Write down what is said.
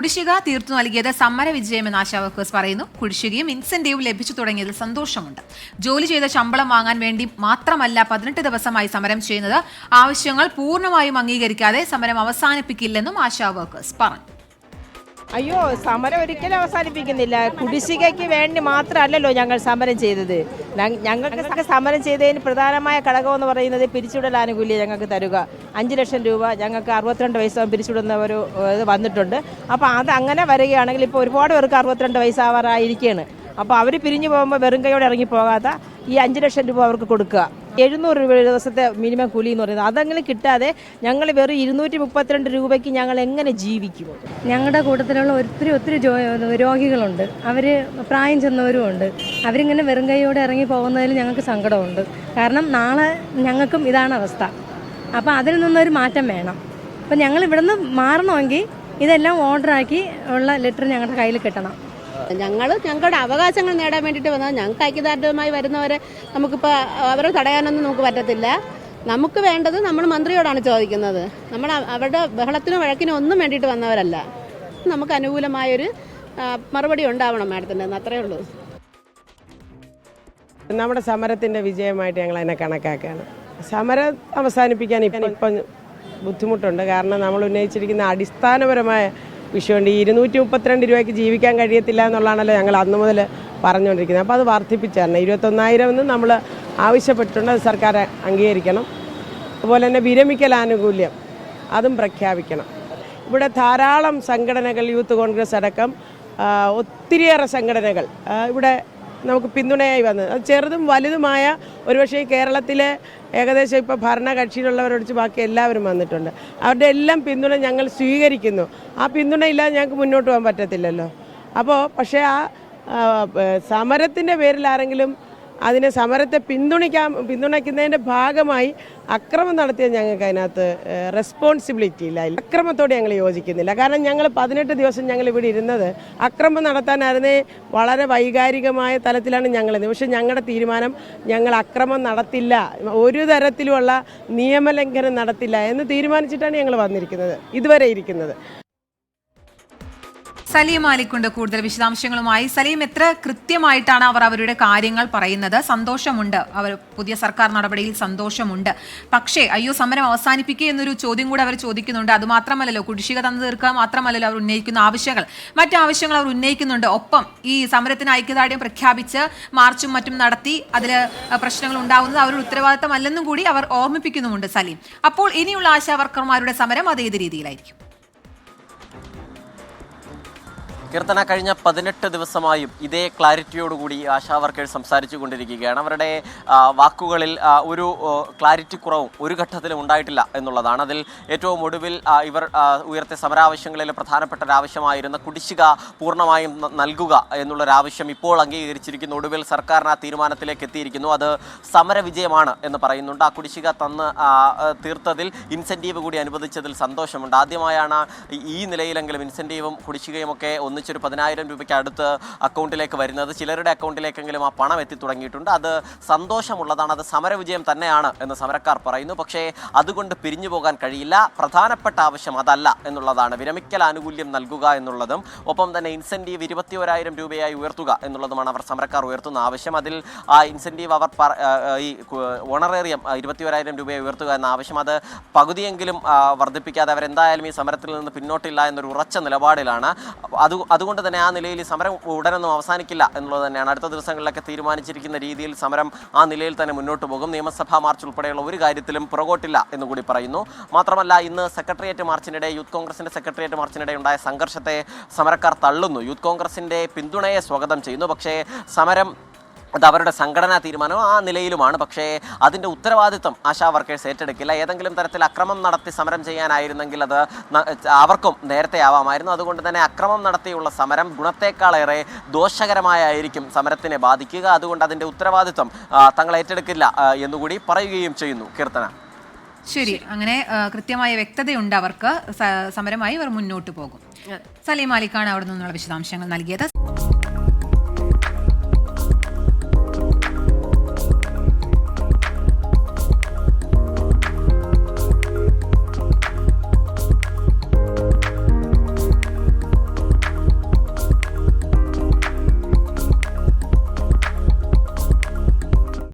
കുടിശ്ശിക തീർത്തു നൽകിയത് സമര വിജയമെന്ന് ആശാ വർക്കേഴ്സ് പറയുന്നു. കുടിശ്ശികയും ഇൻസെന്റീവും ലഭിച്ചു തുടങ്ങിയതിൽ സന്തോഷമുണ്ട്. ജോലി ചെയ്ത ശമ്പളം വാങ്ങാൻ വേണ്ടി മാത്രമല്ല 18 ദിവസമായി സമരം ചെയ്യുന്നത്. ആവശ്യങ്ങൾ പൂർണ്ണമായും അംഗീകരിക്കാതെ സമരം അവസാനിപ്പിക്കില്ലെന്നും ആശാ വർക്കേഴ്സ് പറഞ്ഞു. അയ്യോ, സമരം ഒരിക്കലും അവസാനിപ്പിക്കുന്നില്ല. കുടിശ്ശികയ്ക്ക് വേണ്ടി മാത്രമല്ലല്ലോ ഞങ്ങൾ സമരം ചെയ്തത്. ഞങ്ങൾക്ക് സമരം ചെയ്തതിന് പ്രധാനമായ ഘടകമെന്ന് പറയുന്നത് പിരിച്ചുവിടൽ ആനുകൂല്യം ഞങ്ങൾക്ക് തരുക. 5 ലക്ഷം രൂപ ഞങ്ങൾക്ക് 62 വയസ്സാകും പിരിച്ചുവിടുന്ന ഒരു ഇത് വന്നിട്ടുണ്ട്. അപ്പോൾ അത് അങ്ങനെ വരികയാണെങ്കിൽ ഇപ്പോൾ ഒരുപാട് പേർക്ക് 62 വയസ്സാവാറായിരിക്കുകയാണ്. അപ്പോൾ അവർ പിരിഞ്ഞു പോകുമ്പോൾ വെറും കൈയോടെ ഇറങ്ങി പോകാത്ത ഈ 5 ലക്ഷം രൂപ അവർക്ക് കൊടുക്കുക. 700 രൂപ ദിവസത്തെ മിനിമം കൂലി എന്ന് പറയുന്നത് അതെങ്കിലും കിട്ടാതെ ഞങ്ങൾ വെറും 232 രൂപയ്ക്ക് ഞങ്ങൾ എങ്ങനെ ജീവിക്കും? ഞങ്ങളുടെ കൂട്ടത്തിലുള്ള ഒത്തിരി രോഗികളുണ്ട്. അവർ പ്രായം ചെന്നവരും ഉണ്ട്. അവരിങ്ങനെ വെറും കൈയോടെ ഇറങ്ങി പോകുന്നതിൽ ഞങ്ങൾക്ക് സങ്കടമുണ്ട്. കാരണം നാളെ ഞങ്ങൾക്കും ഇതാണ് അവസ്ഥ. അപ്പോൾ അതിൽ നിന്നൊരു മാറ്റം വേണം. അപ്പോൾ ഞങ്ങൾ ഇവിടുന്ന് മാറണമെങ്കിൽ ഇതെല്ലാം ഓർഡറാക്കി ഉള്ള ലെറ്റർ ഞങ്ങളുടെ കയ്യിൽ കിട്ടണം. ഞങ്ങളുടെ അവകാശങ്ങൾ നേടാൻ വേണ്ടിയിട്ട് വന്നാൽ ഞങ്ങൾക്ക് ഐക്യദാർഢ്യവുമായി വരുന്നവരെ നമുക്കിപ്പോൾ അവരെ തടയാനൊന്നും നമുക്ക് പറ്റത്തില്ല. നമുക്ക് വേണ്ടത് നമ്മൾ മന്ത്രിയോടാണ് ചോദിക്കുന്നത്. നമ്മൾ അവരുടെ ബഹളത്തിനും വഴക്കിനും ഒന്നും വേണ്ടിയിട്ട് വന്നവരല്ല. നമുക്ക് അനുകൂലമായൊരു മറുപടി ഉണ്ടാവണം മാഡത്തിൻ്റെ, അത്രയേ ഉള്ളൂ. നമ്മുടെ സമരത്തിൻ്റെ വിജയമായിട്ട് ഞങ്ങൾ അതിനെ കണക്കാക്കുകയാണ്. സമരം അവസാനിപ്പിക്കാൻ ഇപ്പം ബുദ്ധിമുട്ടുണ്ട്. കാരണം നമ്മൾ ഉന്നയിച്ചിരിക്കുന്ന അടിസ്ഥാനപരമായ വിഷയമുണ്ട്. ഈ 232 രൂപയ്ക്ക് ജീവിക്കാൻ കഴിയത്തില്ല എന്നുള്ളതാണല്ലോ ഞങ്ങൾ അന്ന് മുതൽ പറഞ്ഞുകൊണ്ടിരിക്കുന്നത്. അപ്പോൾ അത് വർദ്ധിപ്പിച്ചു തരണം. 21,000 എന്ന് നമ്മൾ ആവശ്യപ്പെട്ടിട്ടുണ്ട്. അത് സർക്കാർ അംഗീകരിക്കണം. അതുപോലെ തന്നെ വിരമിക്കൽ ആനുകൂല്യം അതും പ്രഖ്യാപിക്കണം. ഇവിടെ ധാരാളം സംഘടനകൾ, യൂത്ത് കോൺഗ്രസ് അടക്കം ഒത്തിരിയേറെ സംഘടനകൾ ഇവിടെ നമുക്ക് പിന്തുണയായി വന്നത്. അത് ചെറുതും വലുതുമായ ഒരുപക്ഷെ കേരളത്തിലെ ഏകദേശം ഇപ്പോൾ ഭരണകക്ഷിയിലുള്ളവരൊഴിച്ച് ബാക്കി എല്ലാവരും വന്നിട്ടുണ്ട്. അവരുടെ എല്ലാം പിന്തുണ ഞങ്ങൾ സ്വീകരിക്കുന്നു. ആ പിന്തുണ ഇല്ലാതെ ഞങ്ങൾക്ക് മുന്നോട്ട് പോകാൻ പറ്റത്തില്ലല്ലോ. അപ്പോൾ പക്ഷേ ആ സമരത്തിൻ്റെ പേരിൽ ആരെങ്കിലും അതിനെ സമരത്തെ പിന്തുണയ്ക്കുന്നതിൻ്റെ ഭാഗമായി അക്രമം നടത്തിയത് ഞങ്ങൾക്ക് അതിനകത്ത് റെസ്പോൺസിബിലിറ്റി ഇല്ല. അക്രമത്തോട് ഞങ്ങൾ യോജിക്കുന്നില്ല. കാരണം ഞങ്ങൾ 18 ദിവസം ഞങ്ങൾ ഇവിടെ ഇരുന്നത് അക്രമം നടത്താനായിരുന്നേ വളരെ വൈകാരികമായ തലത്തിലാണ് ഞങ്ങളിരുന്നത്. പക്ഷേ ഞങ്ങളുടെ തീരുമാനം ഞങ്ങൾ അക്രമം നടത്തില്ല, ഒരു തരത്തിലുമുള്ള നിയമലംഘനം നടത്തില്ല എന്ന് തീരുമാനിച്ചിട്ടാണ് ഞങ്ങൾ വന്നിരിക്കുന്നത്, ഇതുവരെ ഇരിക്കുന്നത്. സലീം മാലിക്കുണ്ട് കൂടുതൽ വിശദാംശങ്ങളുമായി. സലീം, എത്ര കൃത്യമായിട്ടാണ് അവർ അവരുടെ കാര്യങ്ങൾ പറയുന്നത്? സന്തോഷമുണ്ട്, അവർ പുതിയ സർക്കാർ നടപടിയിൽ സന്തോഷമുണ്ട്. പക്ഷേ അയ്യോ സമരം അവസാനിപ്പിക്കുക എന്നൊരു ചോദ്യം കൂടെ അവർ ചോദിക്കുന്നുണ്ട്. അതുമാത്രമല്ലല്ലോ, കുടിശ്ശിക തന്നു തീർക്കുക മാത്രമല്ലല്ലോ അവർ ഉന്നയിക്കുന്ന ആവശ്യങ്ങൾ, മറ്റാവശ്യങ്ങൾ അവർ ഉന്നയിക്കുന്നുണ്ട്. ഒപ്പം ഈ സമരത്തിന് ഐക്യദാർഢ്യം പ്രഖ്യാപിച്ച് മാർച്ചും മറ്റും നടത്തി അതിൽ പ്രശ്നങ്ങൾ ഉണ്ടാകുന്നത് അവരുടെ ഉത്തരവാദിത്തമല്ലെന്നും കൂടി അവർ ഓർമ്മിപ്പിക്കുന്നുമുണ്ട്. സലീം, അപ്പോൾ ഇനിയുള്ള ആശാ വർക്കർമാരുടെ സമരം അത് ഏത് രീതിയിലായിരിക്കും? കീർത്തന, കഴിഞ്ഞ 18 ദിവസമായും ഇതേ ക്ലാരിറ്റിയോടുകൂടി ആശാ വർക്കേഴ്സ് സംസാരിച്ചു കൊണ്ടിരിക്കുകയാണ്. അവരുടെ വാക്കുകളിൽ ഒരു ക്ലാരിറ്റി കുറവും ഒരു ഘട്ടത്തിലും ഉണ്ടായിട്ടില്ല എന്നുള്ളതാണ്. അതിൽ ഏറ്റവും ഒടുവിൽ ഇവർ ഉയർത്തിയ സമരാവശ്യങ്ങളിൽ പ്രധാനപ്പെട്ട ഒരാവശ്യമായിരുന്ന കുടിശ്ശിക പൂർണ്ണമായും നൽകുക എന്നുള്ളൊരാവശ്യം ഇപ്പോൾ അംഗീകരിച്ചിരിക്കുന്നു. ഒടുവിൽ സർക്കാരിന് ആ തീരുമാനത്തിലേക്ക് എത്തിയിരിക്കുന്നു. അത് സമരവിജയമാണ് എന്ന് പറയുന്നുണ്ട്. ആ കുടിശ്ശിക തന്ന് തീർത്തതിൽ ഇൻസെൻറ്റീവ് കൂടി അനുവദിച്ചതിൽ സന്തോഷമുണ്ട്. ആദ്യമായാണ് ഈ നിലയിലെങ്കിലും ഇൻസെൻറ്റീവും കുടിശ്ശികയും ഒക്കെ ഒന്നിച്ചൊരു 10,000 രൂപയ്ക്ക് അടുത്ത് അക്കൗണ്ടിലേക്ക് വരുന്നത്. ചിലരുടെ അക്കൗണ്ടിലേക്കെങ്കിലും ആ പണം എത്തി തുടങ്ങിയിട്ടുണ്ട്. അത് സന്തോഷമുള്ളതാണ്. അത് സമരവിജയം തന്നെയാണ് എന്ന് സമരക്കാർ പറയുന്നു. പക്ഷേ അതുകൊണ്ട് പിരിഞ്ഞു പോകാൻ കഴിയില്ല. പ്രധാനപ്പെട്ട ആവശ്യം അതല്ല എന്നുള്ളതാണ്. വിരമിക്കൽ ആനുകൂല്യം നൽകുക എന്നുള്ളതും ഒപ്പം തന്നെ ഇൻസെൻറ്റീവ് 21,000 രൂപയായി ഉയർത്തുക എന്നുള്ളതുമാണ് അവർ സമരക്കാർ ഉയർത്തുന്ന ആവശ്യം. അതിൽ ആ ഇൻസെൻറ്റീവ് അവർ ഈ ഓണറേറിയം 21,000 രൂപയായി ഉയർത്തുക എന്ന ആവശ്യം അത് പകുതിയെങ്കിലും വർദ്ധിപ്പിക്കാതെ അവരെന്തായാലും ഈ സമരത്തിൽ നിന്ന് പിന്നോട്ടില്ല എന്നൊരു ഉറച്ച നിലപാടിലാണ്. അതുകൊണ്ട് തന്നെ ആ നിലയിൽ ഈ സമരം ഉടനൊന്നും അവസാനിക്കില്ല എന്നുള്ളത് തന്നെയാണ്. അടുത്ത ദിവസങ്ങളിലൊക്കെ തീരുമാനിച്ചിരിക്കുന്ന രീതിയിൽ സമരം ആ നിലയിൽ തന്നെ മുന്നോട്ട് പോകും. നിയമസഭാ മാർച്ച് ഉൾപ്പെടെയുള്ള ഒരു കാര്യത്തിലും പുറകോട്ടില്ല എന്നുകൂടി പറയുന്നു. മാത്രമല്ല, ഇന്ന് സെക്രട്ടേറിയറ്റ് മാർച്ചിനിടെ യൂത്ത് കോൺഗ്രസിൻ്റെ സെക്രട്ടേറിയറ്റ് മാർച്ചിനിടെ ഉണ്ടായ സംഘർഷത്തെ സമരക്കാർ തള്ളുന്നു. യൂത്ത് കോൺഗ്രസിൻ്റെ പിന്തുണയെ സ്വാഗതം ചെയ്യുന്നു. പക്ഷേ സമരം അത് അവരുടെ സംഘടനാ തീരുമാനം ആ നിലയിലുമാണ്. പക്ഷേ അതിൻ്റെ ഉത്തരവാദിത്വം ആശാ വർക്കേഴ്സ് ഏറ്റെടുക്കില്ല. ഏതെങ്കിലും തരത്തിൽ അക്രമം നടത്തി സമരം ചെയ്യാനായിരുന്നെങ്കിൽ അത് അവർക്കും നേരത്തെ ആവാമായിരുന്നു. അതുകൊണ്ട് തന്നെ അക്രമം നടത്തിയുള്ള സമരം ഗുണത്തേക്കാളേറെ ദോഷകരമായിരിക്കും സമരത്തിനെ ബാധിക്കുക. അതുകൊണ്ട് അതിൻ്റെ ഉത്തരവാദിത്വം തങ്ങൾ ഏറ്റെടുക്കില്ല എന്നുകൂടി പറയുകയും ചെയ്യുന്നു. കീർത്തന, ശരി, അങ്ങനെ കൃത്യമായ വ്യക്തതയുണ്ട് അവർക്ക്. സമരമായി അവർ മുന്നോട്ട് പോകും. സലീം മാലിക്കാണ് അവിടെ നിന്നുള്ള വിശദാംശങ്ങൾ നൽകിയത്.